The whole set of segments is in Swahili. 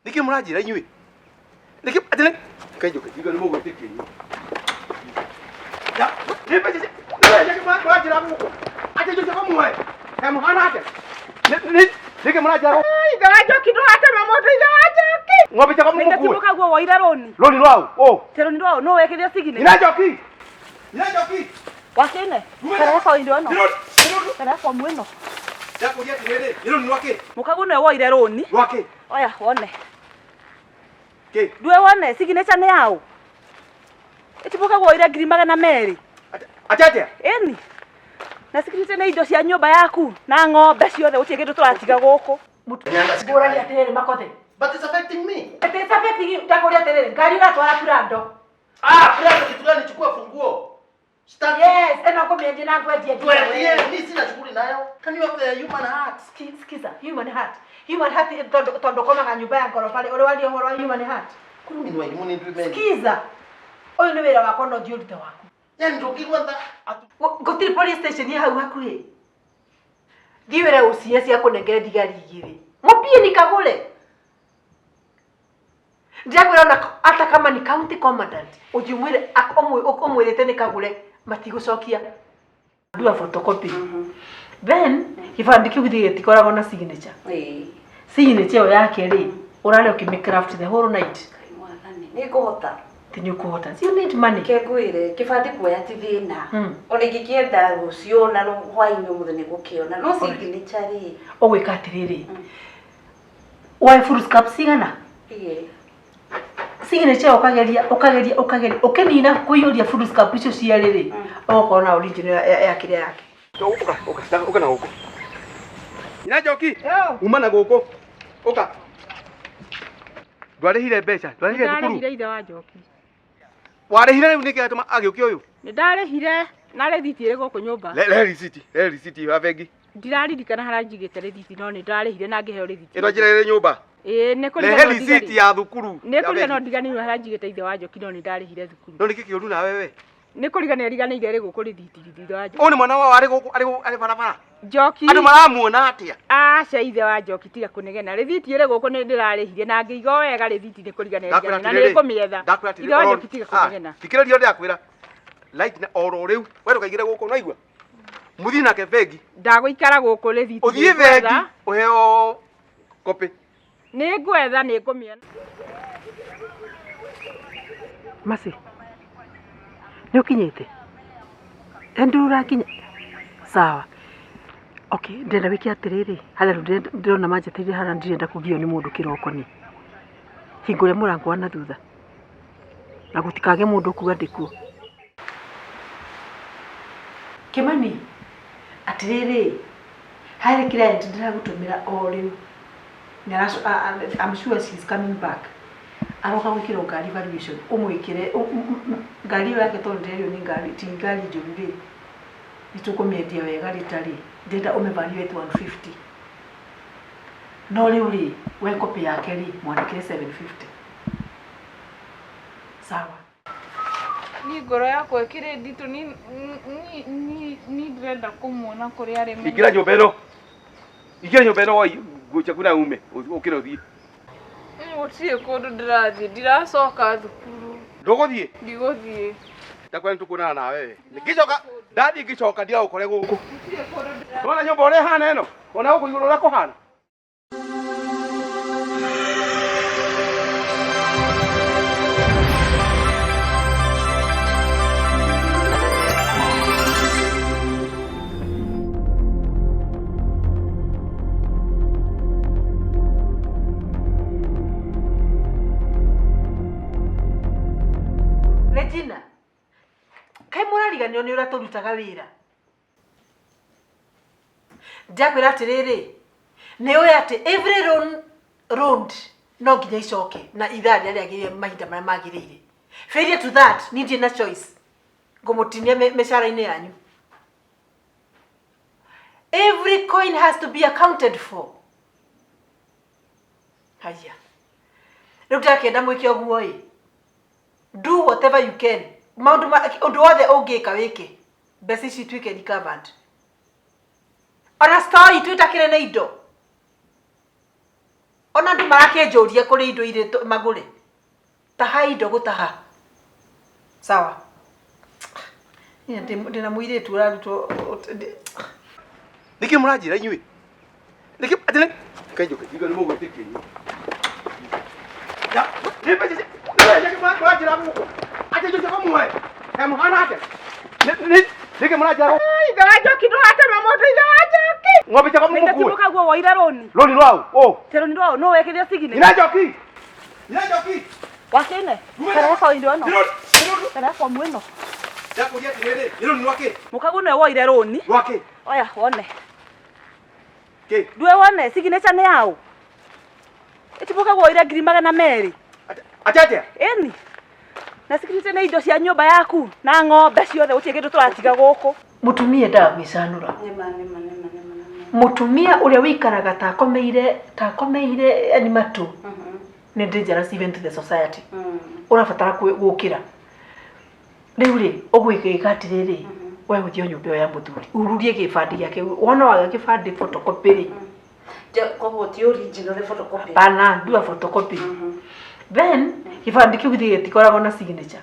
Niki murajira inyui. Niki atene. Kajo kiga ni mugo tiki. Ya, nipe sisi. Niki murajira mugo. Ate jo ko muwe. Kamu hana ate. Niki murajira. Ai, ndajoki ndo ate mamoto ndajoki. Ngobe chako mugo. Ndatibuka gwo waira roni. Roni rwao. Oh. Tero ni rwao no wekithia sigine. Ndajoki. Ndajoki. Wakene. Kana kwa indo no. Kana kwa mweno. Yako dia tirere. Roni rwake. Mukagu no waira roni. Rwake. Oya, wone. Ke. Dwe wone sigine cha ne yao. Etibuka gwo waira ngiri magana meri. Atate. Eni. Na sikirite na indo cia nyumba yaku na ng'ombe ciothe utie kindu turatiga guku. Ngurani atiriri makothe. But it's affecting me. It is affecting you. Ndakuri atiriri ngari uratwara Prado. Prado kitulani chukua funguo. Start. Yes, ena komendie na ngwendie. Mimi sina shughuli nayo. Can you have the human heart? Skiza, human heart. Human heart tondo koma nyumba ya ngoro pale. Ore wali horo human heart. Kuni ni waimu ni ndrimeni. Skiza. Oyo ni wira wako no diurite waku. Yani ndokirwa nda gotiri police station ya hau hakuhi. Ndiwere ucie cia kunengere ndigari igiri. Mupie ni Kagure. Ndiagwira na ata kama ni county commandant. Ujimwire akomwirite ni Kagure matigucokia. Dua photocopy. Then ifandiki githie tikoragwo na signature. Signature yake ri urale ukimicraft the whole night. Ni kuhota. Tinyu kuhota. You need money. Kegwire kibandi kuoya ti thina. Ona ngikienda rucio na hwaini muthenya gukiona no signature ri. Ogwika atiriri. Why full scap sigana? Signature ukageria ukenina kuiyuria full scap icio ciariri. Okona original ya kile yake. Uka na huko. Ndajoki. Uma na guko. Uka. Ndwarehire mbeca, ndwarehire thukuru. Ndarehire ithe wa Njoki. Warehire riu niki atuma agiukia uyu? Ni ndarehire na rethiti iri guku nyumba. Le receipt ya bengi. Ndiraririkana haranjigite rethiti no ni ndarehire na ngiheo rethiti. Ino njire nyumba. Ni kuri le receipt ya thukuru. Ni kuri no ndiganirwo haranjigite ithe wa Njoki no ni ndarehire thukuru. No niki kiuru na wewe? Ni kurigania riganire iri guku rethiti ithe wa Njoki. Oni mwana wa ari guku ari barabara. Njoki. Andu maramuona atia? Aca ithe wa Njoki tiga kunegena rethiti iri guku ni ndirarehire na ngiigo wega rethiti ni kurigania rigana na ni kumietha. Ithe wa Njoki tiga kunegena. Thikireria ndakwira. Light na oro riu we ndukaigire guku naigua. Muthi nake bengi. Ndaguikara guku rethiti. Uthie bengi uheo copy. Ni ngwetha ni ngumiena. Masi. Ni ukinyite. Endura kinya. Sawa. Okay, ndenda wiki atiriri. Hala ndona manjetire hara ndirenda kugio ni mundu kiroko ni. Hingure murango na thutha. Na gutikage mundu kuga ndikuo. Kimani. Atiriri. Hari client ndira gutumira o riu. I'm sure she's coming back. Aroka gwikira ngari valuation. Umwikire ngari yake tonderio ni ngari tingari njurire. Nitukumendia wega ritari. Ndenda umevaluate 150. No riuri we copy yake ri mwandikire 750. Sawa. Ni ngoro yakwa ikire nditu ni ndrenda kumuona kuri ari mimi. Ikira nyumba ino. Ikira nyumba ino wai gucha kuna ume ukira uthie. Utie kundu ndirathie ndiracoka thukuru. Nduguthie? Ndiguthie. Ndakwa nitukunana na wewe. Nikicoka ndathi ngicoka ndia ukore guku. Ona nyumba ore hana ino. Ona guku iguru rako hana. Regina. Kai murariganio ni uraturutaga wira. Ndakwira atiriri. Ni oya ati every round no nginya icoke na ithari ari agirie mahinda maria magirire. Failure to that ni ndina choice. Ngomutinia meshara-ini yanyu. Every coin has to be accounted for. Haya. Riu ndakenda mwike oguo i. Do whatever you can. Undu wothe ungika wike. Besi ci twike recovered. Ona store itu itakire na indo. ona ndu marakenjoria kuri indo ire magure taha indo gutaha sawa ina ndina muire tu raruto niki murajira inyui niki atene kajuka igo ni mugo tikini ya nipe sisi niki murajira muko ate jojo kamwe muhana ate niki murajira Garajo kido ate mamoto ijajoki. ngobe chako muko Ndatimuka gwo waira roni. Roni rwao oh Teroni rwao no wekeria sigine. Inajoki. Inajoki. Wakene. Kana kwa indo no. Kana kwa mweno. Yakuja tinede. Roni wake. Mukagu no waira roni. Wake. Oya wone. Ke. Dwe wone sigine chane yao. Etimuka gwo waira grimagana na Mary. Achaje. Eni. Na sigine chane indo cia nyumba yaku na ng'ombe ciothe utigendo turatiga guku. Mutumia ndabicanura Nema. mutumia uria wikaraga takomeire ani matu ni dangerous even to the society urabatara gukira riu ri ugwikika atiriri we guthio nyumba ya muthuri ururie gibandi giake wona waga gibandi photocopy ri Koguo ti original photocopy. bana ndua photocopy then gibandi kiu gitikoragwo na signature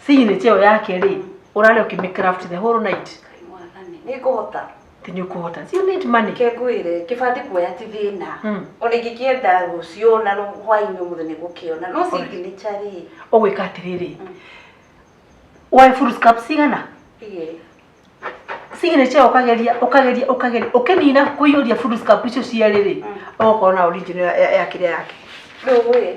signature yake ri urare ukimicraft the whole night Ni kuhota. tinyu kuhota you need money Kegwire kibandi kuoya ti thina. Ona ingikienda ruciona no hwaini umuthenya gukiona no signature ri. ogwika atiriri why full scap sigana signature ukageria ukenina kuiyuria full scap icio ciariri okona original ya kile yake Ndowe.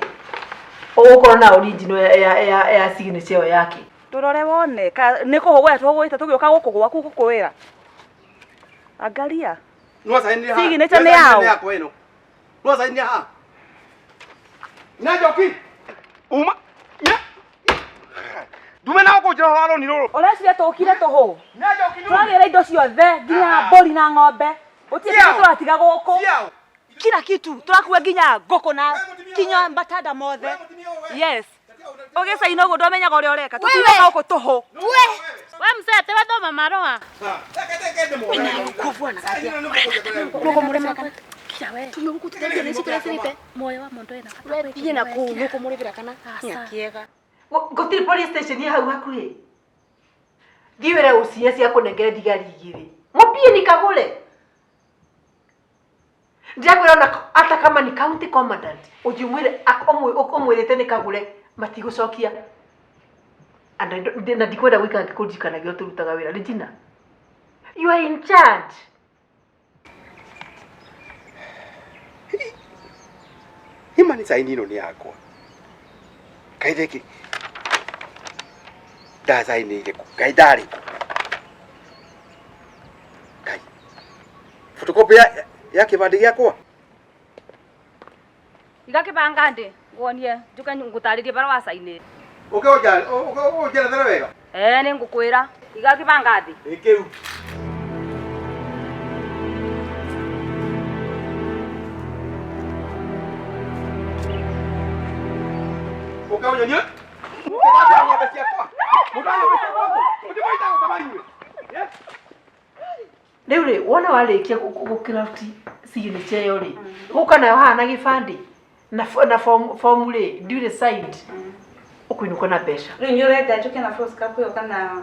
okona original ya signature yake Turore wone niko hogwa tugwita tugioka guku gwaku gukwira. Angalia. Nuasa ini ha. Signature ni yao. Yako eno. Nuasa ini ha. Inajoki. Uma. Ya. Dume na ko jira haro ni roro. Ureciria tukire tuhu. Inajoki nu. Twagira indo ciothe nginya mbori na ng'ombe. Utigendo turatiga guku. Yao. Kila kitu turakua nginya ngoko na kinya mbatada mothe. Yes. Ogesa inogo ndomenyaga uria ureka tutiraga uko tuhu. We mzee tewe thoma marua. Kuvua na gatia. Nuko murema kila we. Tumeguku tutende nisi kila silipe. Moyo wa mondo ena. We piye na ku nuko murevira kana. Nyakiega. gotiri police station ya hau hakuhi thiwere ucie cia kunengere thigari igiri mupie ni Kagure ndiakwira na ata kama ni county commandant ujumwire akomwirite ni Kagure matigucokia na ndikwenda gwika ngikujikana gyo turutaga wira Regina you are in charge Hima ni saini no ni yakwa. Kaitheki. Da saini ile kaidari. Kai. Photocopy ya kibandi gyakwa. Igakibanga ndi wonie njuka ngutaririe bara wa saini. Oja thera wega. Ni ngukwira igakibanga ndi. Ikeu. Ukaonyonya. Ukataka ng'ombe ciakwa. Mutano wako. Ujiboita kama yule. Yes. riu ri wona warikia gukiraft signature yo ri guka nayo hana gibandi na form ri ndiure side ukuinuka na besha Riu nyurenda njuke na photocopy yo kana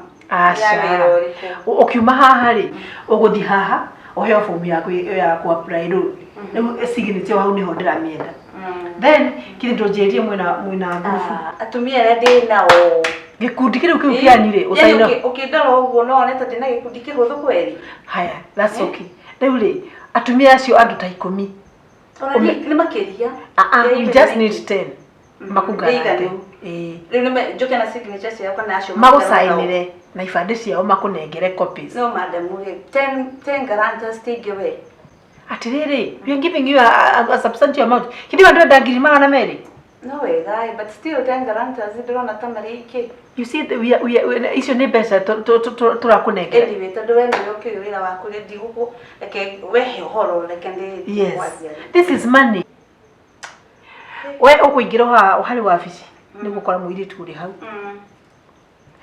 ukiuma haha ri uguthi haha uheo form yaku ya ku apply ru riu signature hau niho ndiramienda then kiri ndojerie mwina ngufu atumia ya ndina o gikundi kiriu kiu kianire usaino ukindora uguo no oneta tina gikundi kihuthu kweli haya that's okay riu ri atumia acio andu ta 10 ni makiria we just need 10 makungana riu ni njuke na signature cia kana acio magusainire na ibande ciao makunengere copies no madam 10 guarantors tigiwe atiriri we are giving you a substantial amount kidi wandu ndangiri magana meri no wega but still 10 guarantors ndirona tamari iki you see we icio ni mbeca turakunengera anyway tondu we ndio kio wira waku ndi guku reke wehe horo reke ndi yes this is money we ukuingira hari wabici ni gukora muiri turi hau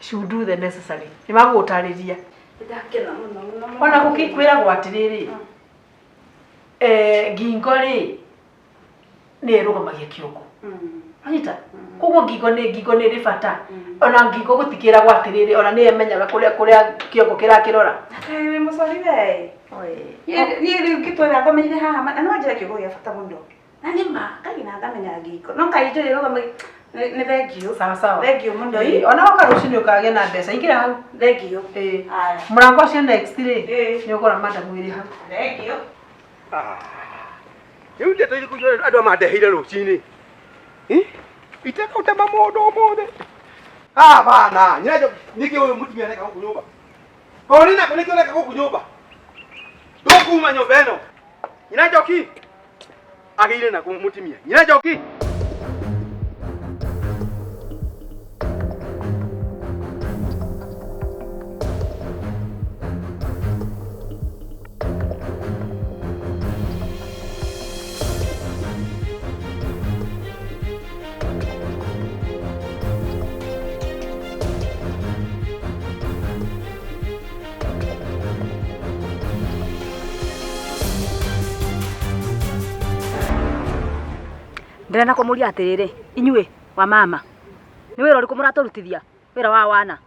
should do the necessary ni magutariria ndakena muno ona gukikwira gwatiriri ngingo ri nä rå gamagia kä å anyita koguo ngingo nä rä bata ona ngingo gå tikä ra gwatä rä rä ona nä emenyaga kå rä a kä ongo kä rakä rora må cori we niä rä u ngä twä rathomeire haha no njä kä å gå gä a bata må no na nä ma kaigä na ngamenya ngingo no kaingä rä rå gama nä thengio thengio må no ona woka rå cinä å kagä na mbeca ingä ra hau thengio må rango cio next rä nä å kora mandamu ä rä hau thengio rĩu ndeto irĩkũ andũ aya mandeheire rũcinĩ itekũtema mũndũ ũmũthĩ bana nyina nĩkĩ ũyũ mũtumia areka gũkũ nyũmba koni nako nĩkĩ ũreka gũkũ nyũmba ndũkuma nyũmba ĩno nyina Njoki agĩire nako mũtumia nyina Njoki Ndĩrenda kũmũria atĩrĩrĩ, inyuĩ wa mama, nĩ wĩra ũrĩkũ mũratũrutithia? Wĩra wa wana.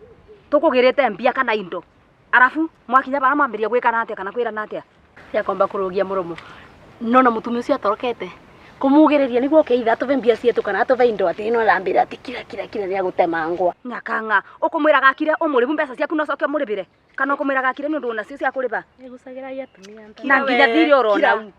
Tũkũgĩrĩte mbia kana indo. Arabu mwakinya bara mwambĩrĩria gwĩkana atĩa kana kwĩrana atĩa? Ya kwamba kurugia muromo. Nona mutumia ucio atorokete. Kumugĩrĩria nĩguo ũkeitha atũve mbia cietu kana atũve indo atĩ no arambĩra atĩ kira nĩ agũtemangwa. Nyakanga, ũkũmwĩra gakire ũmũrĩbu mbeca ciaku no coke mũrĩbĩre. Kana ũkũmwĩra gakire nĩ ũndũ ona cio cia kũrĩba. Nĩgucagĩra atumia ntana. Na nginya thirĩ orona u.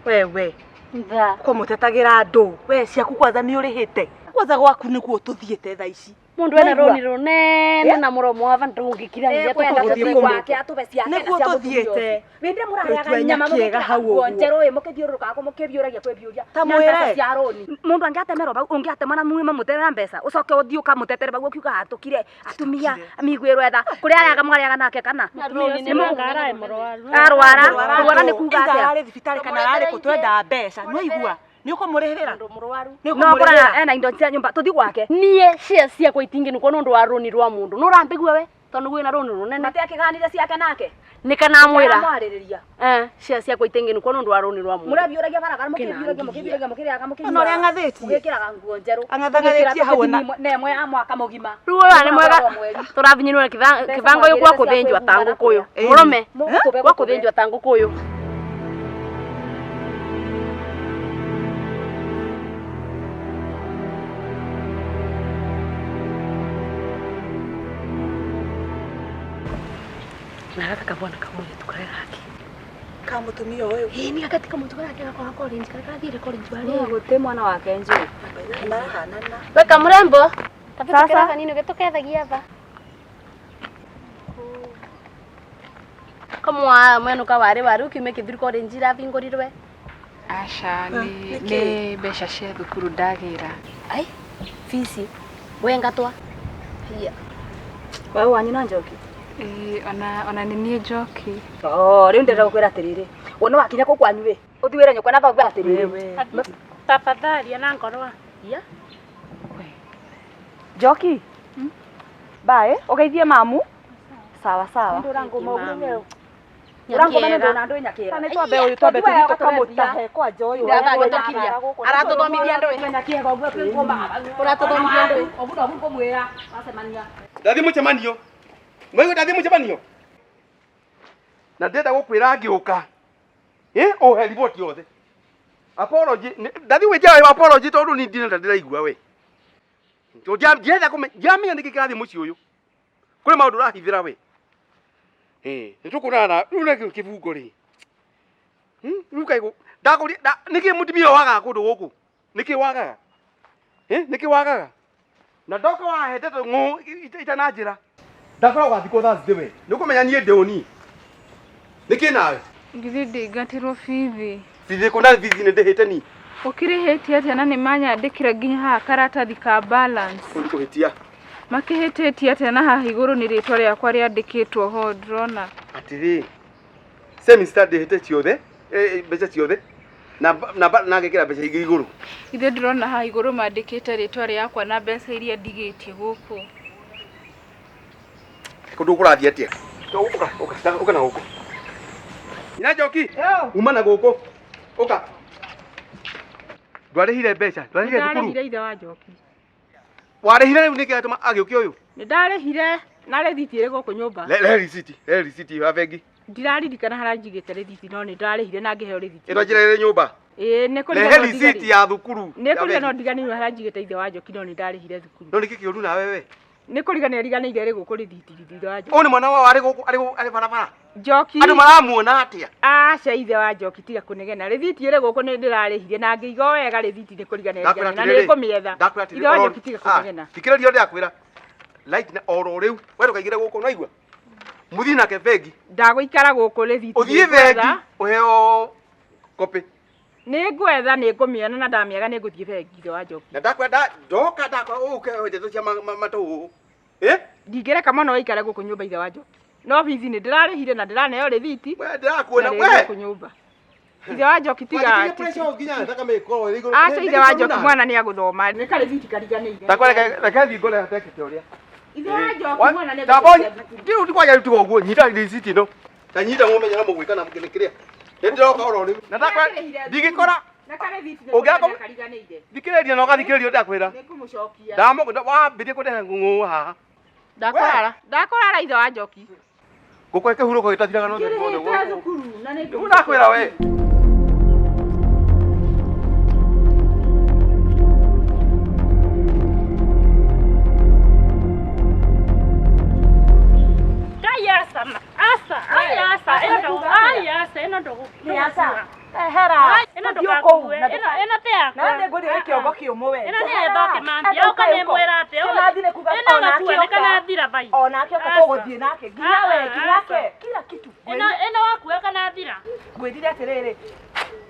Wewe Nda. kũmũtetagira andũ we ciaku kwanza nĩ ũrĩhĩte kwanza gwaku nĩkuo tũthiĩte thaa ici Mundu ena roni runene na muromo wa vandu ngikira ngia tũgũthiĩ gwake atũve ciake nĩkuo tũthiĩte wĩndĩ mũrarĩaga nyama mũgĩkĩra njerũ ĩ mũkĩthiũrũrũkaga mũkĩbiũragia kwĩbiũria ta mwĩre cia roni mũndũ angĩatemera bau ũngĩatema na mume mũterera mbeca ũcoke ũthiĩ ũkamũtetere bau ũkiuga hatũkire atumia migwĩrwo etha kũrĩa arĩaga mwarĩaga nake kana arwara nĩ kuga atĩa ararĩ thibitarĩ kana ararĩ kũtwenda mbeca nĩ waigua nĩ ũkũmũrĩhĩra no kũrana ena indo cia nyũmba tũthi gwake nie cia ciakwa itingĩnukwo nĩ ũndũ wa roni rwa mũndũ no ũrambĩgua we tondũ gwĩna roni runene atĩ akĩganire ciake nake nĩ kana mwĩra mwarĩrĩria cia ciakwa itingĩnukwo nĩ ũndũ wa roni rwa mũndũ mũrabiũragia barabara mũkĩbiũragia mũkĩrĩaga ona ũrĩa ang'athĩtie mũgĩkĩraga nguo njerũ ang'athang'athĩtie hau na nemwe ya mwaka mũgima rĩu ũyũ nĩ mwega tũrabinyirwo kĩbango gĩu gwa kũthĩnjwo ta ngũkũyũ mũrũme gwa kũthĩnjwo ta ngũkũyũ na gaka kabwana kamoja tukare gake ka mũtumia ũyũ ni gakati kamutuka gake gakora college kakathire college wale gũtĩ mwana wake njũĩ weka mrembo tafuta kanini ugetokethagia hapa kama mwenu kawari wari ukiume kithiri college ravingũrirwe aca nĩ mbeca cia thukuru ndagĩra ai fisi wengatwa hiya wewe wanyu na Njoki ona nĩ niĩ Njoki rĩu ndĩrenda gũkwĩra atĩrĩrĩ wona wakinya kũ kwanyu rĩ ũthiwĩre nyũkwa na thauga atĩrĩrĩ tafadhali ana ngorwa ya Njoki bae ũgeithie mamu sawa sawa ndũrangũma ũguo ũrangũma nĩ ndona andũ nyakĩra nĩ twambe ũyũ twambe tũthiĩ tũkamũtahe kwanja ũyũ ndathagotokiria aratũthomithia andũ nyakĩra ũguo twĩkũma ũratũthomithia andũ ũguo no ngũmwĩra wacemania ndathi mũcemanio mwĩgũ ndathi mũcemanio na ndĩrenda gũkwĩra ngĩũka ũhe riboti yothe apology ndathi wĩnjĩra apology tondũ ni ndĩrenda ndĩraigua we ndienda ndiamenya nĩkĩ kĩrathiĩ mũciĩ ũyũ kũrĩ maũndũ ũrahithĩra we nĩtũkũrana rĩu na kĩbungo rĩ rĩu kaigũ ndakũria nĩkĩ mũtumia wagaga kũndũ gũkũ nĩkĩ wagaga nĩkĩ wagaga na ndoka wahete ng'ũ itana njĩra ndakoragwo gathikũ Thursday we nĩũkũmenya niĩ ndĩũni nĩkĩ nawe ngithiĩ ndĩingatirwo bithi bithi kũna bithi nĩ ndĩhĩte ni ũkĩrĩhĩtie atĩa na nĩmanyandĩkĩra nginya haha karatathi ka balance kũhĩtia makĩhĩtĩtie atĩa na haha igũrũ nĩ rĩtwa rĩakwa rĩandĩkĩtwo ho ndĩrona atĩrĩ semester ndĩhĩte ciothe mbeca ciothe na ngekĩra mbeca ingĩ igũrũ ithe ndĩrona haha igũrũ mandĩkĩte rĩtwa rĩakwa na mbeca iria ndigĩtie gũkũ kũndũ kũrathiĩ atĩa ũka na gũkũ nyina Njoki uma na gũkũ ũka Ndwarĩhire mbeca, ndwarĩhire thukuru. Ndarĩhire ithe wa Njoki. Warĩhire rĩu nĩkĩ atũma agĩũkia ũyũ? Nĩ ndarĩhire na rĩthiti ĩrĩ gũkũ nyũmba. Le receipt ya bengi. Ndiraririkana harĩa njigĩte rĩthiti no nĩ ndarĩhire na ngĩheo rĩthiti. Ĩno njĩra ĩrĩ nyũmba. Ĩĩ nĩ kũrĩ na receipt ya thukuru. Nĩ kũrĩ no ndiganĩirwo harĩa njigĩte ithe wa Njoki no nĩ ndarĩhire thukuru. No nĩkĩ kĩũru na wewe? Nĩ kũrigania riganĩire rĩ gũkũ rĩthiti ithe wa Njoki. Ũyũ nĩ mwana wao arĩ barabara. Njoki. Andũ maramuona atĩa? Aca ithe wa Njoki tiga kũnegena. Rĩthiti ĩrĩ gũkũ nĩ ndĩrarĩhire na ngĩiga wega rĩthiti nĩ kũrigania riganĩire na nĩ ngũmĩetha. Ithe wa Njoki tiga kũnegena. Thikĩrĩria ndakwĩra. Light na oro rĩu wewe ndũkaigire gũkũ ũnaigua. Muthi nake bengi. Ndagũikara gũkũ rĩthiti. Ũthiĩ bengi ũheo copy. Nĩ ngwetha nĩ ngũmĩona na ndamĩaga nĩ ngũthiĩ bengi ithe wa Njoki. Na ndakwenda ndoka ũke ndeto cia matũ. Ndingĩreka mũno ũikare gũkũ nyũmba ithe wa Njoki. No bithi nĩ ndĩrarĩhire na ndĩraneo rĩthiti. Wewe ndĩrakuona we. Gũkũ nyũmba. Ithe wa Njoki tiga. Aca ithe wa Njoki mwana nĩ agũthoma. Nĩ karĩthiti kariganĩire. Reke thiĩ ngore atekete ũrĩa. Ithe wa Njoki mwana nĩ agũthoma. Ndiũ ndikwaja rĩtu ũguo nyita receipt ĩno. Ta nyita mũmenye na mũgwĩka na mũkĩnĩ kĩrĩa. Nĩ ndĩroka oro rĩu. Na ndingĩkora. Na karĩthiti nĩ kariganĩire. Thikĩrĩria na ũgathikĩrĩria ndakwĩra. Nĩ kũmũcokia. Wambĩtie kũndehe ng'ũng'ũ haha. Ndakorara ithe wa Njoki. Gũkũ kĩhurũko gĩtathiraga no thĩinĩ wothe Ngĩrĩte thukuru na nĩ ndakwĩra we.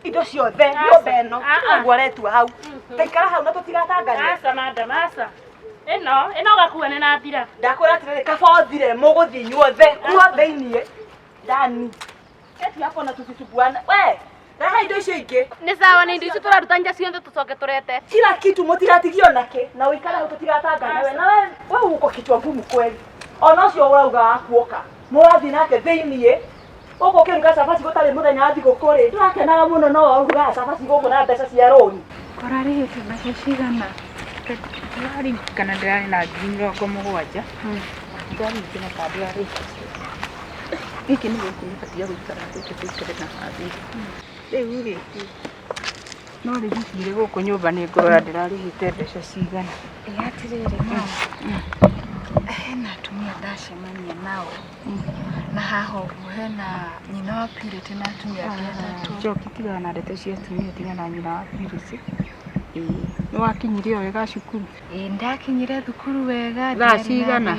Indo ciothe nyũmba ĩno tũgũretua hau. Taikara hau na tũtigatangane. Aca madam aca. Ĩno gakua nĩ na thira. Ndakwĩra atĩrĩrĩ kaba ũthire mũgũthiĩ inyuothe kuo thĩiniĩ. Ndani. Eti hapo na tũtitukuana. We, reha indo icio ingĩ. Nĩ sawa nĩ indo icio tũraruta nja ciothe tũcoke tũrete. Kila kitu mũtigatigio nake na ũikare hau tũtigatangane we. Na we uko kichwa ngumu kweli. Ona ũcio ũrauga wakuoka. Mũrathiĩ nake thĩiniĩ. Ũguo ũkĩruga cabaci gũtarĩ mũthenya wa thigũkũ rĩ, ndũrakenaga mũno no ũrugaga cabaci gũkũ na mbeca cia rũni. Kũrarĩhĩte mbeca cigana? Ndĩraririkana ndĩrarĩ na 70,000. Ndĩraririkana na kandi ya rĩhĩ. Gĩkĩ nĩ gĩkĩ gĩbatiĩ gũikara gũikare na kandi. Rĩu rĩ, no rĩthiti irĩ gũkũ nyũmba nĩ ngũrora ndĩrarĩhĩte mbeca cigana. Atĩrĩrĩ mama. Hena atumia ndacemania nao. Na haha ũguo hena nyina wa Pirate na atumia angĩ atatũ. Njoki tiga na ndeto cia atumia tiga na nyina wa Pirate. Nĩ wakinyire wega cukuru? Ndakinyire thukuru wega. Thaa cigana?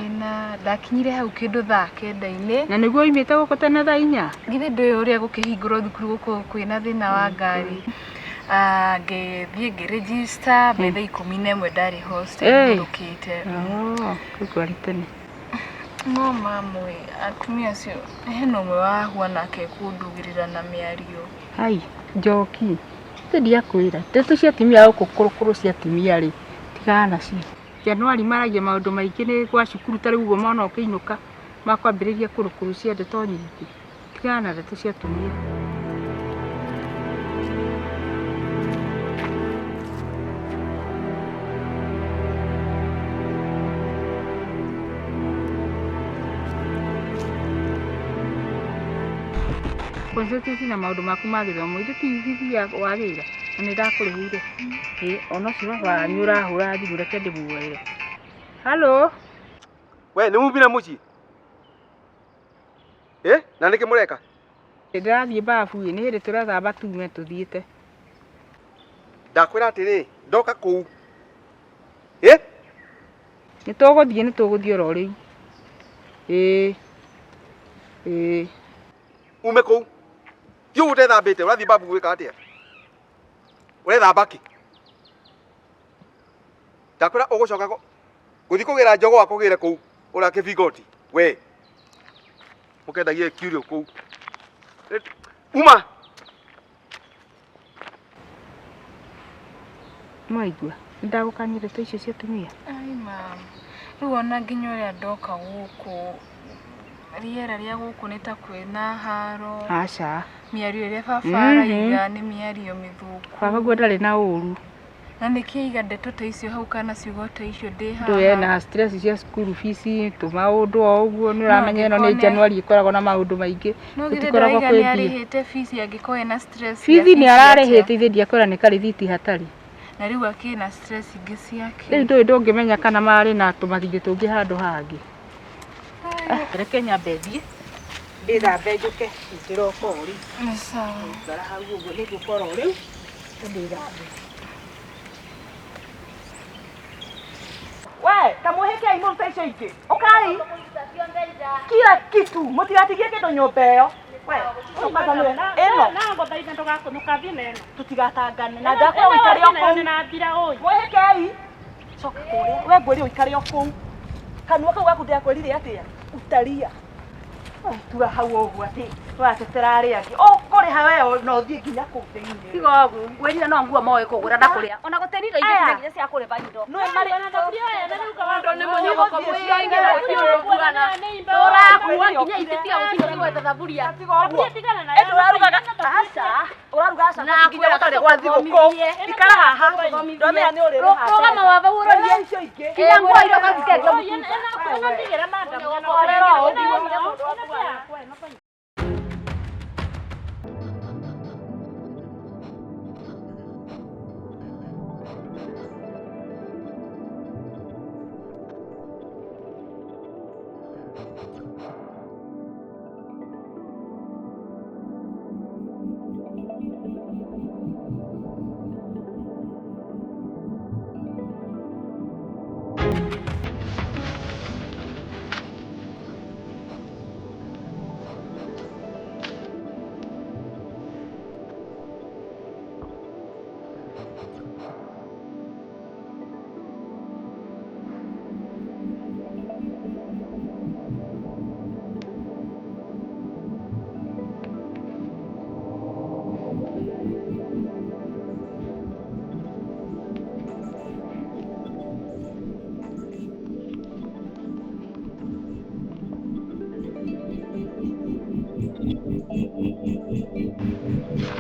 Ndakinyire hau kĩndũ thaa 9:00. Na nĩguo oimĩte gũkũ tene thaa 4? Githĩ ndũĩ ũrĩa gũkĩhingũrwo thukuru gũkũ kwĩna thĩna wa ngari. Ngĩthiĩ ngĩregister thaa 11 ndarĩ hostel ndũkĩte. Kũrĩ tene. No mamwe atumia acio hena ũmwe wahua nake kũndugĩrĩra na mĩario. Hai, Njoki. Ndiakwĩra, ndeto cia atumia gũkũ kũrũkũrũ cia atumia rĩ, tigana nacio. Januari maragia maũndũ maingĩ nĩ gwa cukuru tarĩ ũguo mwana ũkĩinũka makwambĩrĩria kũrũkũrũ cia ndeto nyingĩ. Tigana na ndeto cia atumia. Consultancy na maũndũ maku ma gĩthomo ithe ti thithia wagĩra na nĩ ndakũrĩhire. Ona ũcio baba nĩ ũrahũra thimũ reke ndĩmuoere. Halo. We nĩ mumire mũciĩ? Na nĩkĩ mũreka? Ndĩrathiĩ babu nĩ hĩndĩ tũrathamba tume tũthiĩte. Ndakwĩra atĩrĩ ndoka kũu. Nĩ tũgũthiĩ oro rĩu. Ume kũu. Thiĩ ũtethambĩte ũrathiĩ babu gwĩka atĩa? Ũrethamba kĩ? Ndakwĩra ũgũcoka gũthiĩ kũgĩra njogo akũgĩre kũu ũrĩa kĩbingoti. We mũkendagie kiurio kũu. Uma. Mwaigua ndagũkanyire ndeto icio cia atumia. Ai mama. Rĩu ona nginya ũrĩa ndoka gũkũ rĩera rĩa gũkũ nĩ ta kwĩna haro. Aca. Mĩario ĩrĩa baba araiga nĩ mĩario mĩthũku. Baba guo ndarĩ na ũru. Na nikiiga ndeto ta icio hau kana ciugo ta icio ndi haha. Ndoye na stress cia school fees tumaundu o uguo ni uramenya ino ni January ikoragwo na maundu maingi. Tutikoragwo kwithia. Ni arihite fees angikoe na stress. Fees ni ararihite ithe ndiakora ni karithiti hatari. Na riu akina stress ingi ciake. Riu ndoye ndongimenya kana mari na tumathige tungi handu hangi. Reke nyambe thie. Ndithambe njuke ndiroko uri. Ni sawa. Ngara hau uguo ni gukora uri. Ndithambe. We, kamuheke imuruta icio ingĩ. Ukai. Kila kitu, mutigatigie kindu nyumba iyo. We, eno. Na ngothaitha ndugakunukathie neno. Tutigatangane na ndakwa uikare o kuu. Na thira uyu. Mwehekei. Coka kuria. We ngwĩre uikare o kuu. Kanua kau gaku ndiakwĩrire atia? Utaria. Tura hau ũguo atĩ watetera arĩa angĩ. Ũkũrĩha we no ũthiĩ nginya kũu thĩinĩ. Tiga ũguo, ngwĩrire no nguo moe kũgũra na kũrĩa. Ona gũtĩni indo ingĩ nginya cia kũrĩha indo. No marĩ Nĩ mũnyoko mwĩingĩra ũkiũrũkana. Tũrakuua nginya itĩtiga gũtiga gwetha thaburia. Ũrarugaga aca. Ũraruga aca nginya gũtarĩ gwa thigũkũ. Ikara haha. Ndomenya nĩ ũrĩrĩ haha. Rũgama watho ũrorie icio ingĩ. kinya nguo indo gacikerio mũtumba. Ndigĩra madam.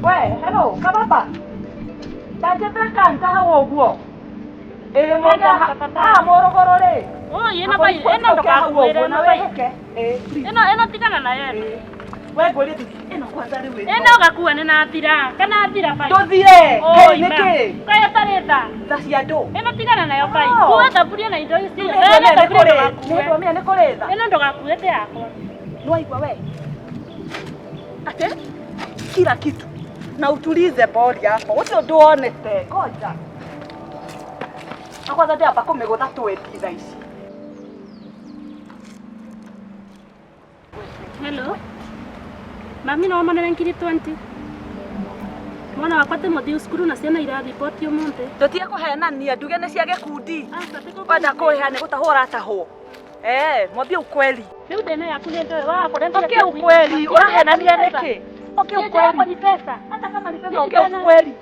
We, hello, kababa. Ndangĩtĩra kanja hau ũguo. Morogoro rĩ. Ĩno bai, ĩno ndokakuĩre na weheke. Ĩno tigana nayo ĩno. We ngwĩre ĩno kwanza rĩu ĩno. Ĩno gakua nĩ na thira, kana thira bai. Tũthire. Nĩkĩ? Kayo tarĩta. Tha cia andũ. Ĩno tigana nayo bai. Kuua thaburia na indo icio. Nĩ kũrĩ tha. Ĩno ndogakuĩte yakwa. Nĩwaigua we? Ate? Kila kitu. Na utulize bodi yako. Wote ũndũ wonete. Ngoja. Na kwanza ndĩamba kũmĩgũtha 20 thaa ici. Hello. Mami no manene ngiri 20. Mwana wakwa Timothy cukuru na ciana irathipoti ũmũthĩ. Tũtige kũhenania nduge nĩ cia gĩkundi. Kwenda kũĩha nĩ gũtahwo ũratahwo. Mwambie ukweli. Rĩu ndene yaku nĩ ndoe wakũrenda. Okay, ukweli. Ũrahenania nĩkĩ? Okay, ukweli. Ni pesa. Hata kama ni pesa. Okay, ukweli.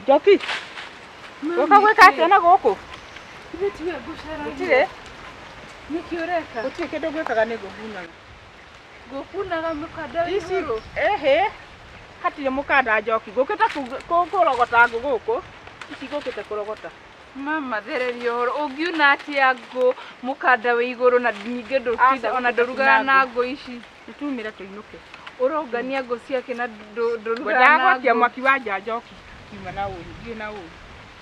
Njoki. Goka gwika atia na guku? Nitiwe gucera. Gutire? Niki ureka? Gutire kindu gwikaga ni ngubunaga. Gukunaga mukanda wa iguru. Ehe. Hatire mukanda Njoki. Gukita kurogota guku. Ici gukite kurogota. Mama thereria horo. Ungiuna atia ngũ mukanda wa iguru na ningĩ ndũtinda ona ndũrugaga na ngũ ici. Nitumire tuinuke. Ũrongania ngũ ciake na ndũrugaga Ngwendaga na gwakia ngũ. mwaki wa Njoki. Kiuma na ũru, thiĩ na ũru.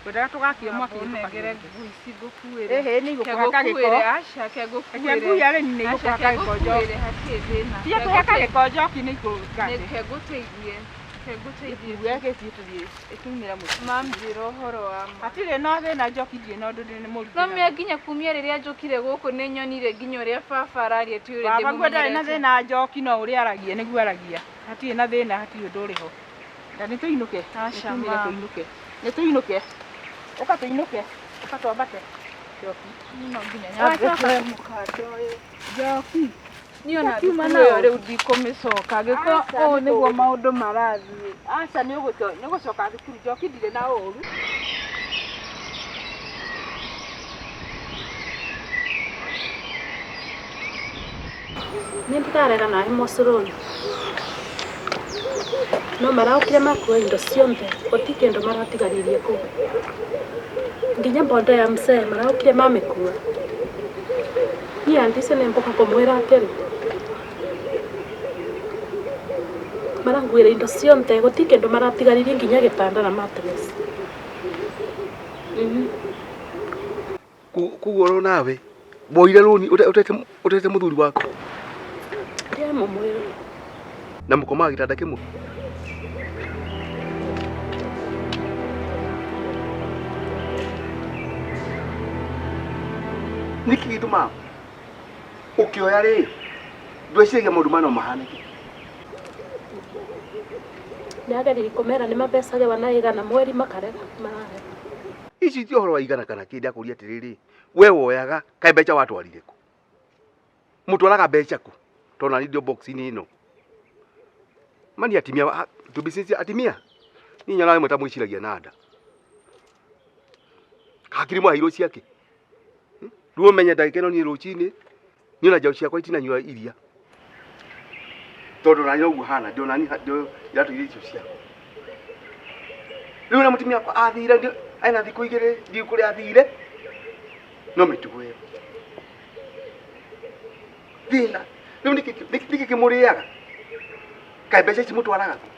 Ngwendaga tugakie mwaki Nengere ngũ ici ngũkuĩre. Ehe, nĩ igũkũhaka gĩko. Aca ke ngũkuĩre. Ngũkuia rĩ nĩ igũkũhaka gĩko Njoki. Hatirĩ thĩna. Tiga kũhaka gĩko Njoki nĩ igũkate. Nĩke ngũteithie. Ke ngũteithie. Nguya gĩthiĩ tũthiĩ. Ĩtumĩra mũciĩ. Mambĩra ũhoro wa ma. Hatirĩ na thĩna Njoki ndirĩ na ũndũ nĩ mũruti. No mĩa nginya kumia rĩrĩa njũkire gũkũ nĩ nyonire nginya ũrĩa baba araria ti ũrĩa Baba ngwendarĩ na thĩna Njoki no ũrĩa aragia nĩguo aragia. Hatirĩ na thĩna, hatirĩ ũndũ ũrĩ ho. Na nĩ tũinũke. Aca Nĩtumire ma. tũinũke. Nĩ tũinũke. Ũka tũinũke. Ũka twambate. Njoki. No nginya nyambe mukanda ũyũ. Njoki. Niona thukuru ĩyo rĩu ndikũmĩcoka angĩkorwo ũũ nĩguo maũndũ marathiĩ. Aca nĩ ũgũcoka thukuru Njoki ndirĩ na ũru. Nĩ ndarega nawe mũcũrũni no maraũkire makua indo ciothe gũti kĩndũ maratigarĩrie kũu nginya bondo ya msee maraũkire mamĩkua niĩ andice nĩ mboka kũmwĩra atĩrĩ maranguĩra indo ciothe gũti kĩndũ maratigarĩrie nginya gĩtanda na mattress. Kuguo nawe boire rũni utete mũthuri wako Ndia mũmwĩra na mũkomaga gĩtanda kĩmwe. Niki gĩtũma ũkĩoya rĩ ndwĩciragia maũndũ mana mahanĩke. nĩageria kũmera nĩ mabecage wanaigana mweri makarega mararega. Ici ti ũhoro wa igana kana kĩndĩ akũria atĩrĩrĩ we woyaga kaĩ mbeca watwarire kũ? Mũtwaraga mbeca kũ? Tona nĩ ndio box-inĩ ĩno. Mani atimia tubisisi atimia. Ni nyana mwe tamwiciragia na nda. Hakiri mwahiro ciake. Ruo menya ndagĩka ĩno niĩ rũcinĩ niĩ na njaũ ciakwa itinanyua iria. Tondũ na nyau hana ndio nani ndio iratu iria icio ciao. Rĩu na mũtumia akwa athire ndio aina thikũ igĩrĩ ndio kũrĩa athire. No mĩtugo ĩyo. Thina. Rĩu nĩkĩ kĩmũrĩaga? Kaĩ mbeca ici mũtwaraga kũ?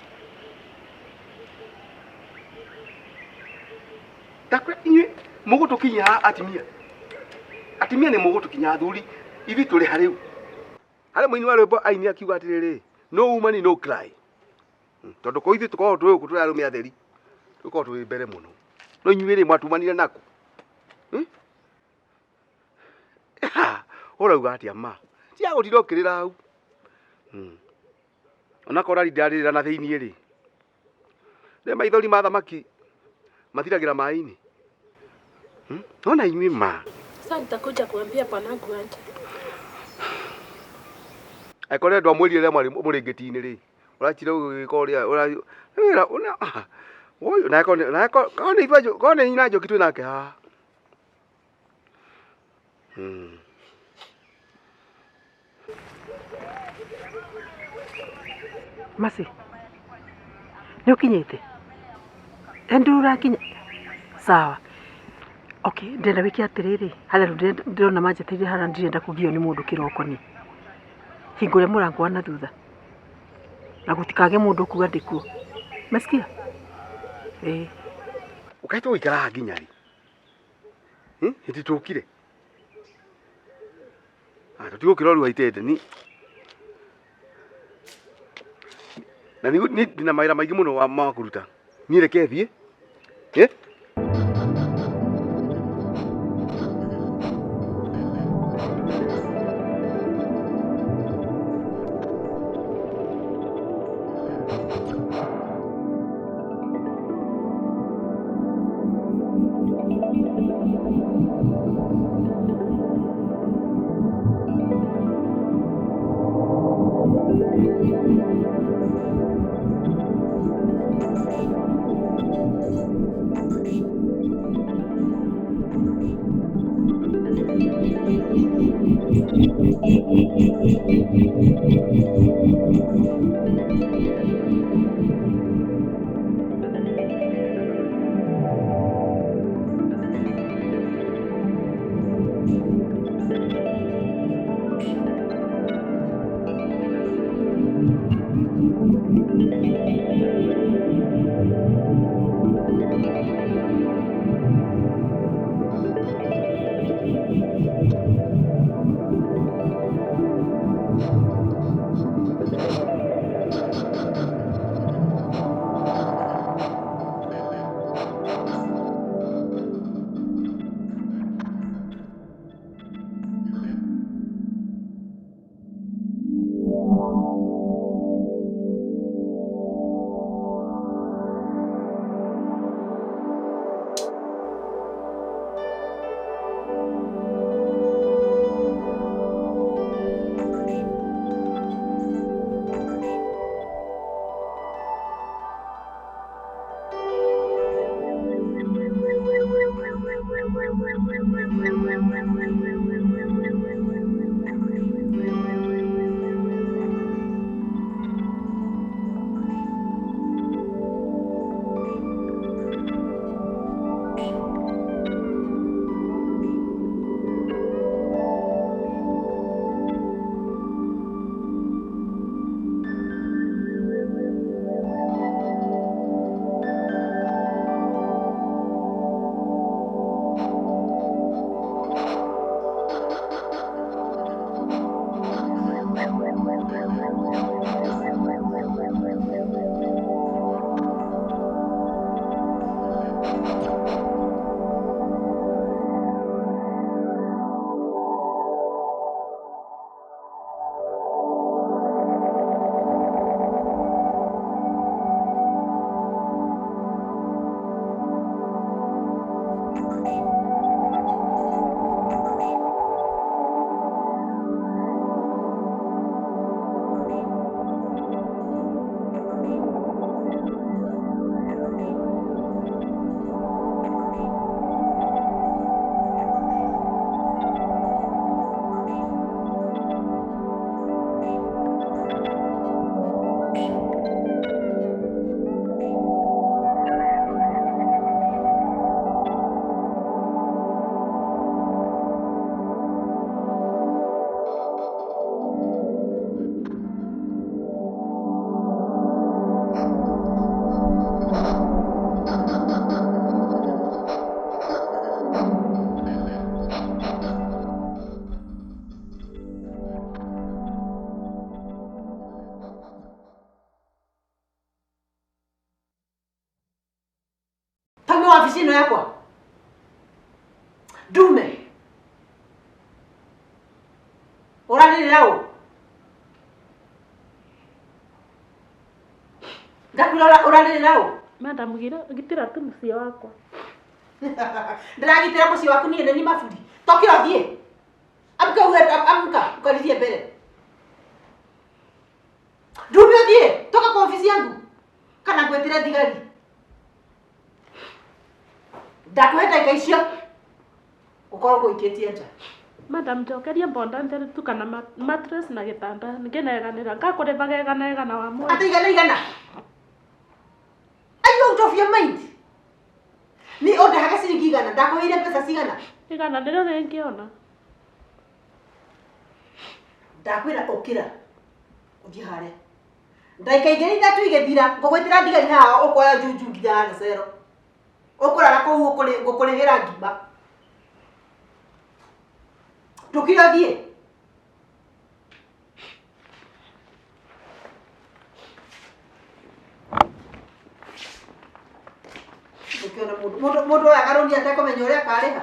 Takwe inyuĩ mũgũtũkinya atimia. Atimia nĩ mũgũtũkinya athuri ithi tũrĩ harĩu. Harĩ mũini wa rwĩmbo aini akiuga atĩrĩrĩ no woman no cry. Tondũ kũ ithi tũkorwo tũĩ gũkũ tũrĩ arũme atheri. Tũkorwo tũrĩ mbere mũno. No inyuĩ rĩ mwatumanire nako. Ũrauga atĩa ma? Tia gũtira ũkĩrĩra hau. Ona kora ndarĩrĩra na thĩiniĩ rĩ. Nĩ maithori ma thamaki mathiragĩra maĩ-inĩ. Ona inyuĩ ma. Sasa nitakuja kuambia bwanangu anje. Akore ndo amwĩrire mwari mũrĩngĩti-inĩ rĩ. Ũrachire ũgĩkoria ona oyo na kone itwa kone ina Njoki twĩ nake ha. Masi. Nĩ ũkinyĩte? Ndĩ ũrakinya. Sawa. Okay, ndenda wiki atĩrĩrĩ. Harĩa ndĩrona manjeteire hara ndirenda kũgio nĩ mũndũ kĩroko ni. Hingũre mũrango wa na thutha. Na gũtikage mũndũ kuga ndĩkuo. Masikia? Ukaitwo ũikara nginya rĩ. Hĩndĩ tũkire. Tũtigũkĩra rũa itende ni. Na ni ndina mawĩra maingĩ mũno ma kũruta. Niĩ reke thiĩ. Ofisini yakwa dume urarire yao ngakwira urarire yao Madam gitira tu muciĩ wakwa ndiragitira muciĩ waku niĩ nĩ mabundi tokira thie amka ukarithie mbere dume thie toka kwa ofisi yangu kana gwetira thigari ndakwenda ikaisha ukorwo ikitie nja. Madam jokeria bonda ntere tu kana mattress na gitanda ngeneganira ngakuriva geganegana wa mwe ati igana are you out of your mind? Ni order haga ciringi igana ndakwire pesa cigana igana ndio nengiona ndakwira ukira uthi hare ndaika igeni ndatu igethira ngogwetira ndigari haha ukoya juju nginya na zero ukora ko gukurihira ngima tukira thie ukiona mundu agarunia atakomenya uria akariha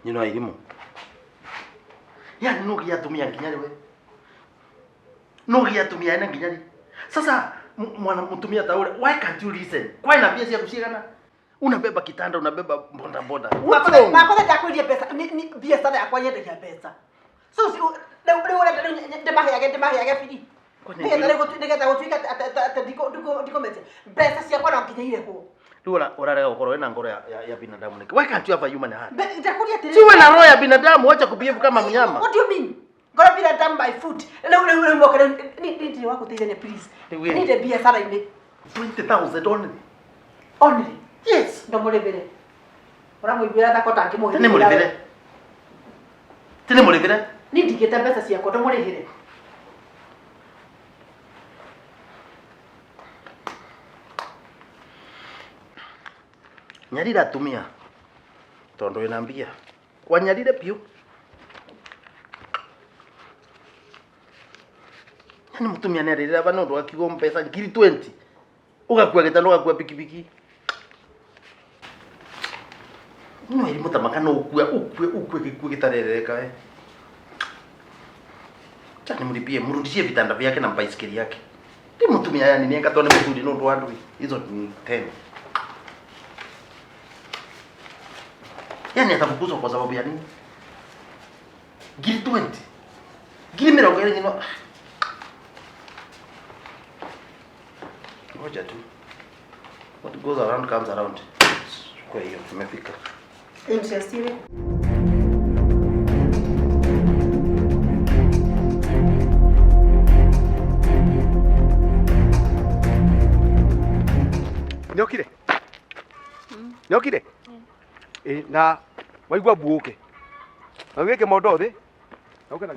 Nyino elimu. Yani nugi yatumia nginyari we. Nugi yatumia ina nginyari. Sasa mwana mtumia taule, why can't you listen? Kwa ina pia si kushikana. Unabeba kitanda, unabeba boda boda. Makothe takuirie pesa, ni biashara ya kwanye ndia pesa. So si ndemahe yake fidi. Ndio ndio gutwika ndiko mete. Pesa cia kwa nginya ko. Lula urarega ukoro ina ngoro ya binadamu niki. Why can't you have a human heart? Nitakuria tena. Siwe na roho ya binadamu, acha kubehave kama mnyama. What do you mean? Gonna be done by foot. Leo mwaka ni wako tena please. Ni the biashara ile. 20,000 only. Only. Yes. Ndo mulevere. Ora muibira ta kota ngimo. Tene mulevere. Tene mulevere. Ni ndigete pesa cia kodo mulehere. Nyarira tumia. Tondo inambia. Kwa nyarire piu. Yani mutumia nerira bano ndo akigo mpesa ngiri 20. Ugakuwa getano ugakuwa pikipiki. No elimu tamakano ukwe gitarereka Chani mlipie mrudishie vitanda vyake na baisikeli yake. Ndi mutumia yani nienga tone mzuri no ndo wandu hizo ni 10. Yani atafukuzwa kwa sababu ya nini? Gili 20. Gili mirongo ile nyino. Ngoja tu. What goes around comes around. Kwa hiyo tumefika. Interesting. Niokire. Niokire. Na waigua buuke. Na weke mondo thi. Na uke na.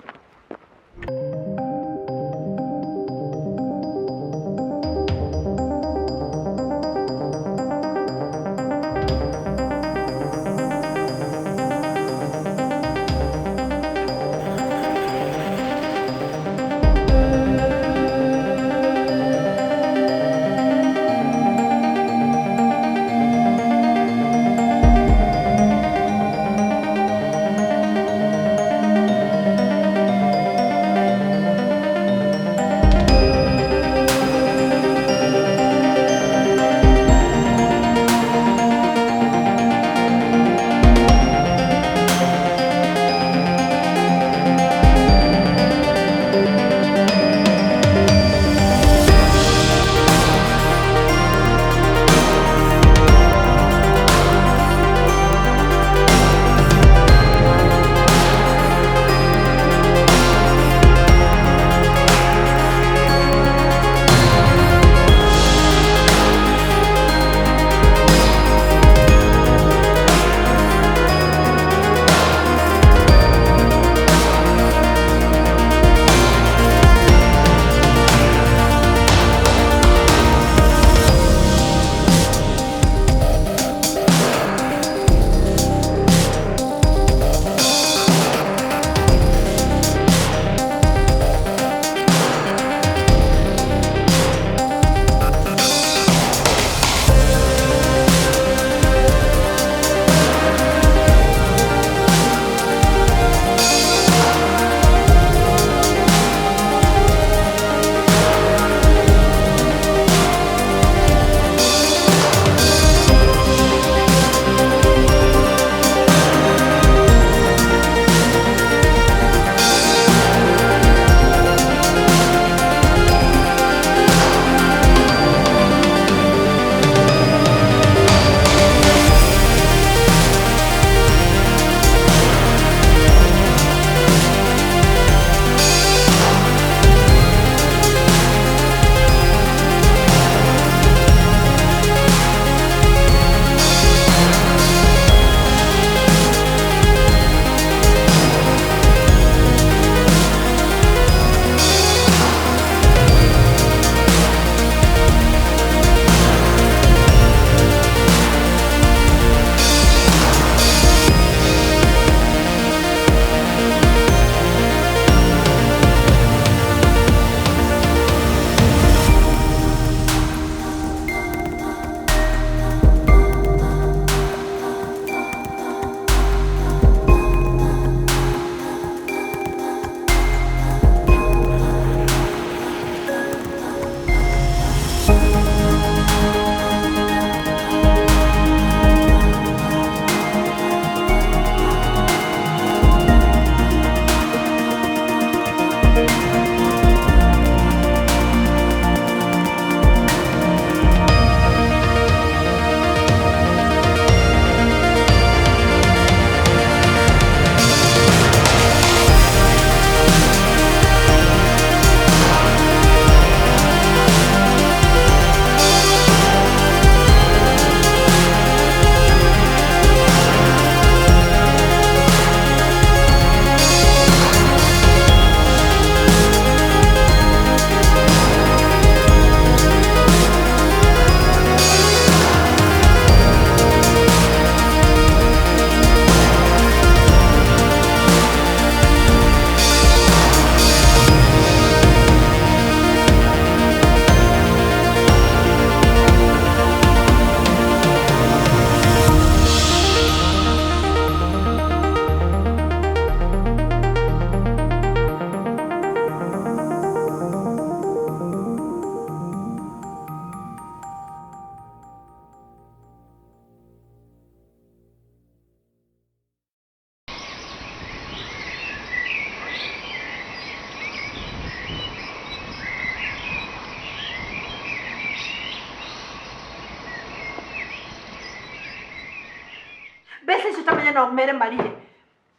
pesa hizo tamenya na umere malie.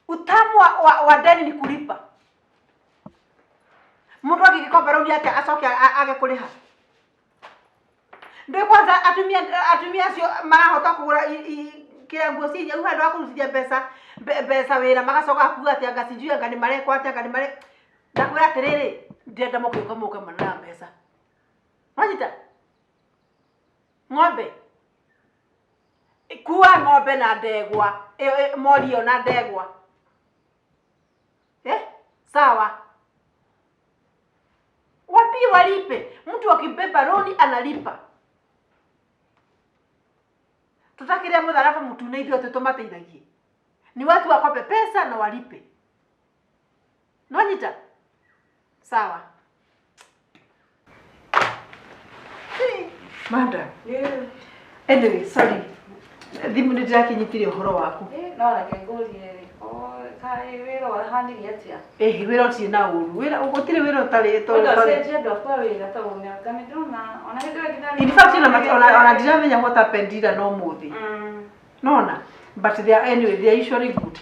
Utamu wa deni ni kulipa. Mtu akikomba rudi yake asoke age kuliha. Ndio kwanza atumia sio marahota kugura kila nguo si uha ndo akurutia pesa wera magacoka kuga ati anga sinjui anga ni mare kwate anga ni mare ndakwira atiriri ndenda mukinga muka mana pesa. Wajita ng'ombe kuwa ng'ombe na ndegwa morio na ndegwa sawa wapi walipe mtu akibeba loni analipa tutakire mutharafa mutune ithio tutumateithagie ni watu wakope pesa na walipe nonyita sawa Manda. Yeah. Anyway, sorry. Thimu nĩ ndĩrakinyitire ũhoro waku. No reke ngũrie kai wĩra ũrahanĩria atĩa? Wĩra ũtirĩ na ũru. Gũtirĩ wĩra ũtarĩ ũcenjia andũ akwa wĩra ta ũmĩaka nĩ ndĩrona ona hĩndĩ ĩyo nginya in fact ona ndiramenya what happened ira no mũthĩ. Nona, but they are usually good.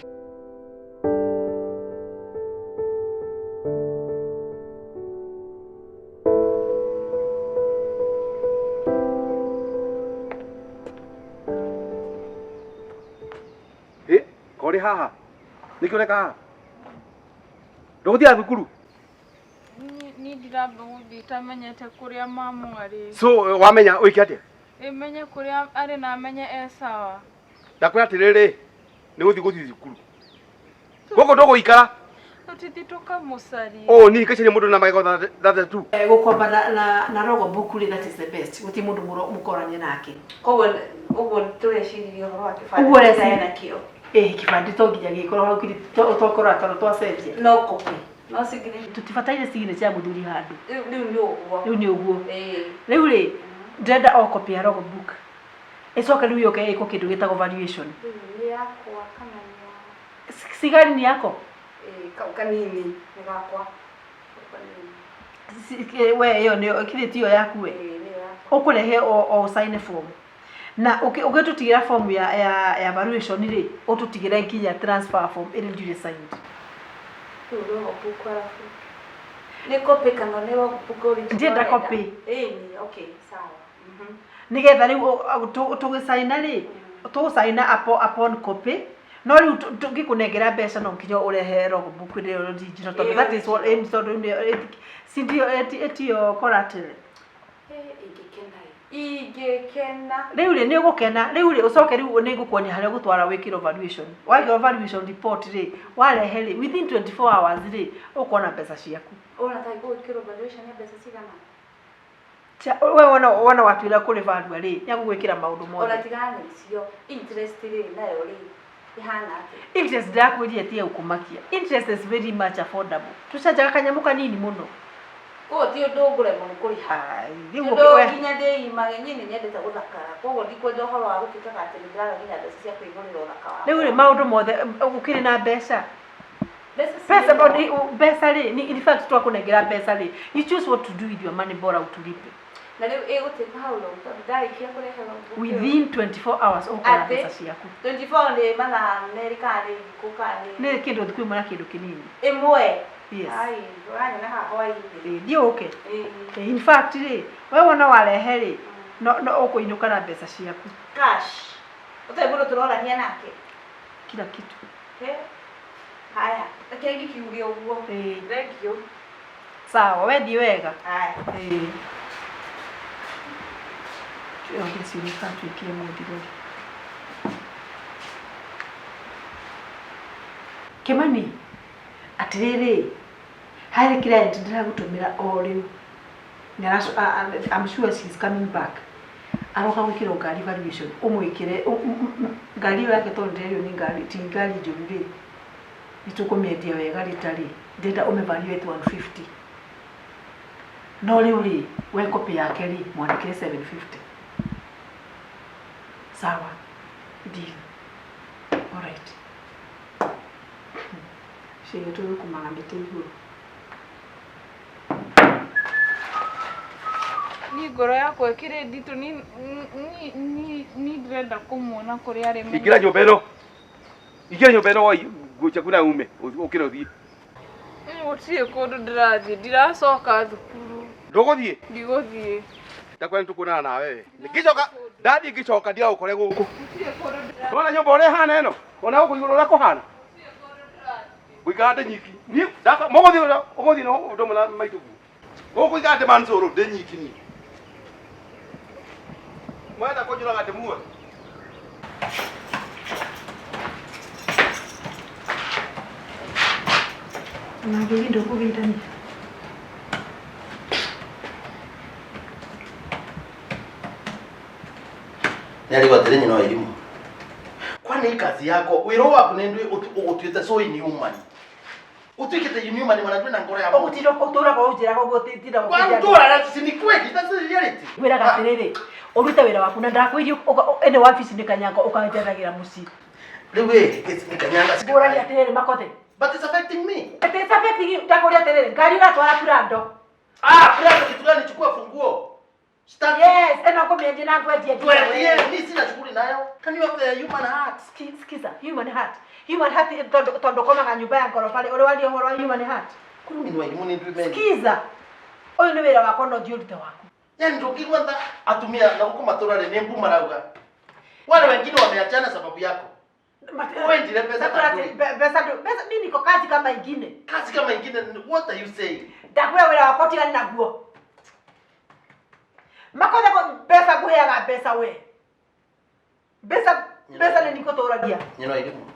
Kori haha. Nikioneka haha. Ndoguthia thukuru. Ni ndiramba guthii tamenyete kuria mamu ari. So wamenya uike atia? Menye kuria ari na menye sawa. Ndakwira atiriri ni guthii thukuru. Goko ndogo ikara. Tutithituka musari. Oh ni kachene mundu na magego that too. Gukomba na rogo bukuri that is the best. Guti mundu mukoranye nake. Koguo uguo tureciria uhoro wa kibanda na kio. Kibandi to nginya gikorwo hau kiri utokora toro twacenjia. No kopi. No sigire. Tutibataire sigire cia muthuri handu. Riu ni uguo. Riu ri ndenda o copy ya rogo book. Icoka riu yoke iko kindu gitago valuation. Ni yakwa kana ni sigari ni yako? Kanini ni gakwa. We yo ni kiritiyo yaku we. Ukurehe o sign form. Na ugitutigira form ya valuation ri ututigira nginya transfer form iri ndire signed. Turo opuko alafu. Ni copy kana ni opuko ri. Ndenda copy. Ni okay sawa. Nigetha riu tugisaina ri tugusaina upon copy. No riu tungikunengera mbeca no nginya urehe rogo book ri digital tondu that is what aims to do sindio etio collateral. Igekena riu ri ni gukena riu ri ucoke riu ni gukuonia haria gutwara wikiro valuation wagiro valuation report ri warehe ri within 24 hours ri ukona pesa ciaku ona tai gwikiro valuation ya pesa cigana we wana watuira kuri value ri ya gwikira maundu mothe ona tigana icio interest ri nayo ri ihana ati interest ndakwĩria tie ukumakia interest is very much affordable tucajaga kanyamuka nini muno ti undu ngure muno kuriha riu nginya ndĩ magenyi nĩ nyendete guthakara koguo ndikwenda ũhoro wa gũtuĩka atĩ nĩ ndĩraga nginya mbeca cia kũigũrĩra ũthaka wakwa riu rĩ maũndũ mothe ũkĩrĩ na mbeca pesa rĩ in fact twakũnengera mbeca rĩ you choose what to do with your money bora utulipe na rĩu ĩgũtuĩka hau no ndarĩkia kũrehe within 24 hours ũkona mbeca ciaku 24 nĩ mathaa merĩ kana nĩ thikũ kana nĩ kĩndũ thikũ imwe na kĩndũ kĩnini ĩmwe yes ai uranyona haha hwainĩ ndio okay in fact rĩ we wona warehe rĩ no ũkũinũka na mbeca ciaku cash ũtarĩ mũndũ tũrorania nake kila kitu haya reke ngĩkiuge ũguo thengiũ sawa wethi wega haya tuongeciria tuikie mũthigari Kimani atiriri hari client ndiragutumira o riu I'm sure she's coming back aroka gwikira ngari valuation umwikire ngari yake tonderio ni ngari ti ngari njuri nitukumiendia wega ritari ndenda umevaluate 150 no riu ri we copy yake ri mwandikire 750 sawa deal alright Shege tu kumangambete iguru ni ngoro yakwa ikire nditu ni ndirenda kumuona kuri ari ikira nyumba ino Ingia nyumba ĩno woi gucha kuna ume ukira uthie. Mutie kundu ndirathie ndiracoka thukuru. Nduguthie? Ndigũthiĩ. Ndakwenda tukunana na wewe. Nikicoka ndathie ngicoka ndia ukore guku. Ndona nyumba ore hana ĩno. Ona guku iguru rako hana. Wikande nyiki. Ni ndaka mogothi no ndo mna maitu. Guku igande manzuru de nyiki ni. Mwenda kujura gate muwe. Nagenda okugenda ni. Nali watere nyina wa elimu. Kwani kazi yako wiro waku nendwe utuite so inhuman. Utuikete inhuman manadwe na ngoro ya Mungu. Okutira kutura kwa ujira kwa gutitira kwa kutura na sisi ni kweli that's the reality. Wira gaterere. Oruta wira waku na ndakwiri ene wabici ni kanyanga ukanjeragira muci. Lewe ni kanyanga. Bora ya terere makothe. But it's affecting me. It is affecting you. Ndakuria terere. Ngari uratwara Prado. Prado kitu gani chukua funguo. Start. Yes, ena komeje na kweti yetu. Mimi sina shughuli nayo. Can you have a human heart? Skiza, human heart. Human heart tondo koma nga nyumba ya ngoro pale. Ore wali horo human heart. Kuri ni walimu ni ndime. Skiza. Oyo ni wira wako no diurite wako. Yani ndio kwanza atumia na huko matora ni mbu marauga. Wale wengine wameachana sababu yako. Wewe ndiye pesa mimi niko kazi kama ingine. Kazi kama ingine, what are you saying? Ndakuya wira wako tigani na guo. Makothe ko pesa guheaga pesa we. Pesa ni niko toragia. Nyino elimu.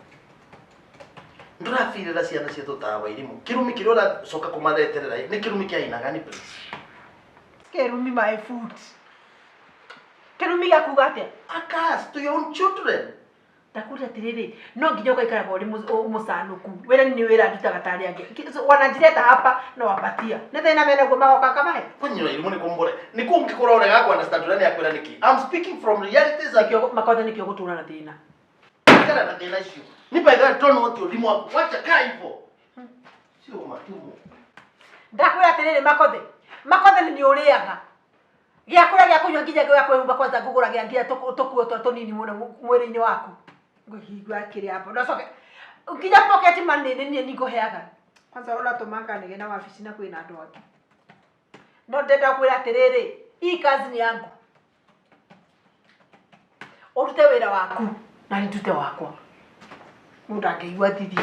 Ndurafirira ciana cietu tawa elimu. Kirumi kirora soka kumareterera. Ni kirumi kia ina gani please? Kirumi my food. Kirumi ya kugate. Akas to your own children. Ndakuria tiriri no nginya ukaikara bori musanuku wera ni wera ndutaga tari yake wanajireta hapa na wapatia nete na mene goma kwa kama he kunyo ilimu ni kumbore ni kungikora ore gako understand ndani yakwira niki I'm speaking from realities that you makothe nikyo gutuna na thina kana na thina icio ni by that don't want to limu wako wacha kaa hivyo sio matumu ndakuria tiriri makothe ni uriaga gia kura gia kunywa nginya gwa kwehumba kwanza ngugura gia ngia tukuo tunini mwiri-ini waku ngihigwa kiri hapo ndacoke nginya pocket money ni niguheaga kwanza rora tumanga nige na wabici na kwina andu angi no ndenda kwira atiriri hii kazi ni yangu urute wira waku na ndute wakwa mundu angeigua thithi